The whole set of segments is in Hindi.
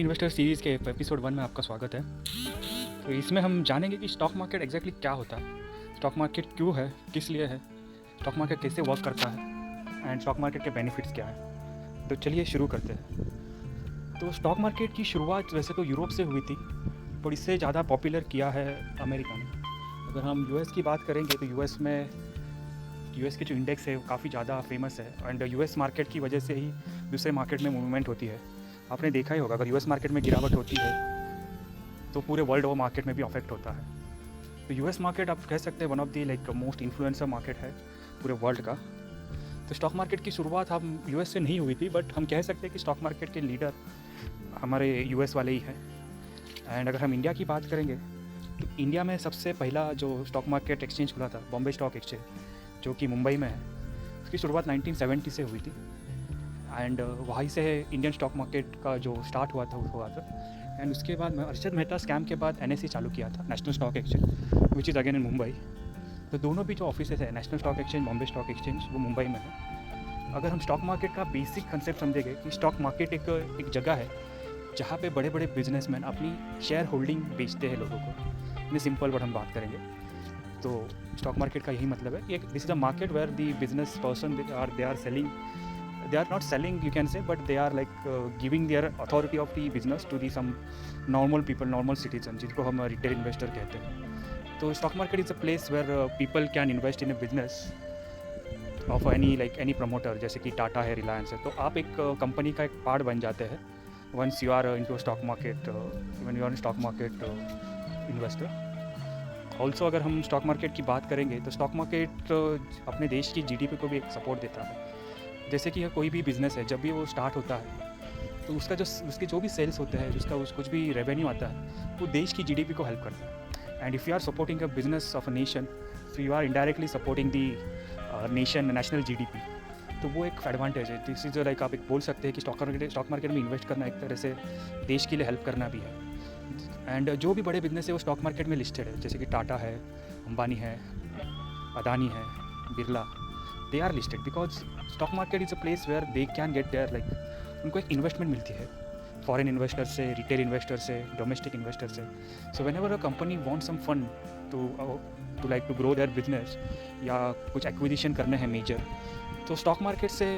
इन्वेस्टर सीरीज़ के एपिसोड 1 में आपका स्वागत है। तो इसमें हम जानेंगे कि स्टॉक मार्केट एग्जैक्टली क्या होता है, स्टॉक मार्केट क्यों है, किस लिए है, स्टॉक मार्केट कैसे वर्क करता है एंड स्टॉक मार्केट के बेनिफिट्स क्या हैं। तो चलिए शुरू करते हैं। तो स्टॉक मार्केट की शुरुआत वैसे तो यूरोप से हुई थी, पर इससे ज़्यादा पॉपुलर किया है अमेरिका ने। अगर हम यूएस की बात करेंगे तो यूएस के जो इंडेक्स है वो काफ़ी ज़्यादा फेमस है एंड यूएस मार्केट की वजह से ही दूसरे मार्केट में मूवमेंट होती है। आपने देखा ही होगा, अगर यूएस मार्केट में गिरावट होती है तो पूरे वर्ल्ड ओवर मार्केट में भी अफेक्ट होता है। तो यूएस मार्केट आप कह सकते हैं one of the most influencer market है पूरे वर्ल्ड का। तो स्टॉक मार्केट की शुरुआत हम यूएस से नहीं हुई थी, बट हम कह सकते हैं कि स्टॉक मार्केट के लीडर हमारे यूएस वाले ही हैं। एंड अगर हम इंडिया की बात करेंगे तो इंडिया में सबसे पहला जो स्टॉक मार्केट एक्सचेंज खुला था, बॉम्बे स्टॉक एक्सचेंज, जो कि मुंबई में है, उसकी शुरुआत 1970 से हुई थी। एंड वहीं से इंडियन स्टॉक मार्केट का जो स्टार्ट हुआ था। एंड उसके बाद अर्शद मेहता स्कैम के बाद एनएसई चालू किया था, national stock exchange, which is again in Mumbai. तो दोनों भी जो ऑफिस है, national stock exchange, Bombay stock exchange, वो मुंबई में है। अगर हम स्टॉक मार्केट का बेसिक कंसेप्ट समझेंगे कि स्टॉक मार्केट एक जगह है जहाँ पे बड़े बड़े बिजनेसमैन अपनी शेयर होल्डिंग बेचते हैं लोगों को। इतनी सिंपल वर्ड हम बात करेंगे तो स्टॉक मार्केट का यही मतलब है कि this is a market where the business person they are not selling, you can say, but they are giving their authority of the business to some normal people, normal citizens, जिनको हम रिटेल इन्वेस्टर कहते हैं। तो stock market is a place where people can invest in a business of any promoter, जैसे कि टाटा है, रिलायंस है। तो आप एक कंपनी का एक पार्ट बन जाते हैं once you are into stock market, when you are stock market investor. Also अगर हम स्टॉक मार्केट की बात करेंगे तो स्टॉक मार्केट अपने देश की जीडीपी को भी एक सपोर्ट देता है। जैसे कि कोई भी बिज़नेस है, जब भी वो स्टार्ट होता है तो उसके जो भी सेल्स होते हैं, कुछ भी रेवेन्यू आता है, वो देश की जीडीपी को हेल्प करता है। And if you are supporting a business of a nation, so you are indirectly supporting the national GDP. तो वो एक एडवांटेज है। दिस इज़ आप एक बोल सकते हैं कि स्टॉक मार्केट में इन्वेस्ट करना एक तरह से देश के लिए हेल्प करना भी है। एंड जो भी बड़े बिजनेस है वो स्टॉक मार्केट में लिस्टेड है, जैसे कि टाटा है, अंबानी है, अदानी है, Birla, they are listed because stock market is a place where they can get their उनको एक इन्वेस्टमेंट मिलती है, फॉरेन इन्वेस्टर से, रिटेल इन्वेस्टर से, डोमेस्टिक इन्वेस्टर से। So whenever a company want some fund to grow their business या कुछ एक्विजिशन करने हैं मेजर, तो स्टॉक मार्केट से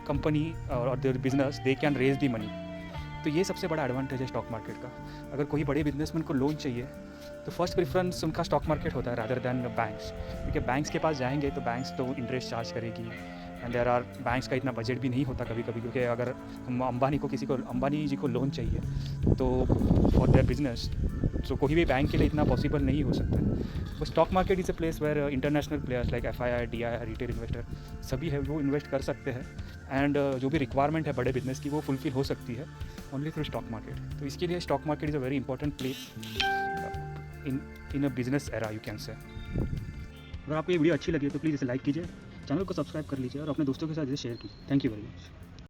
कंपनी और their business they can raise the money. तो ये सबसे बड़ा एडवांटेज है स्टॉक मार्केट का। अगर कोई बड़े बिजनेसमैन को लोन चाहिए तो फर्स्ट प्रेफरेंस उनका स्टॉक मार्केट होता है रादर दैन बैंक्स, क्योंकि बैंक्स के पास जाएंगे तो बैंक्स तो इंटरेस्ट चार्ज करेगी। एंड देयर आर बैंक्स का इतना बजट भी नहीं होता कभी कभी, क्योंकि अगर हम अंबानी जी को लोन चाहिए तो फॉर देयर बिजनेस, तो कोई भी बैंक के लिए इतना पॉसिबल नहीं हो सकता है। But stock market is a place where international players like FII, DII, retail investor सभी है, वो इन्वेस्ट कर सकते हैं। एंड जो भी रिक्वायरमेंट है बड़े बिजनेस की, वो फुलफिल हो सकती है ओनली थ्रू स्टॉक मार्केट। तो इसके लिए stock market is a very important place in a business era, you can say. अगर आपको ये वीडियो अच्छी लगी तो प्लीज़ इसे लाइक कीजिए, चैनल को सब्सक्राइब कर लीजिए और अपने दोस्तों के साथ इसे शेयर कीजिए। Thank you very much.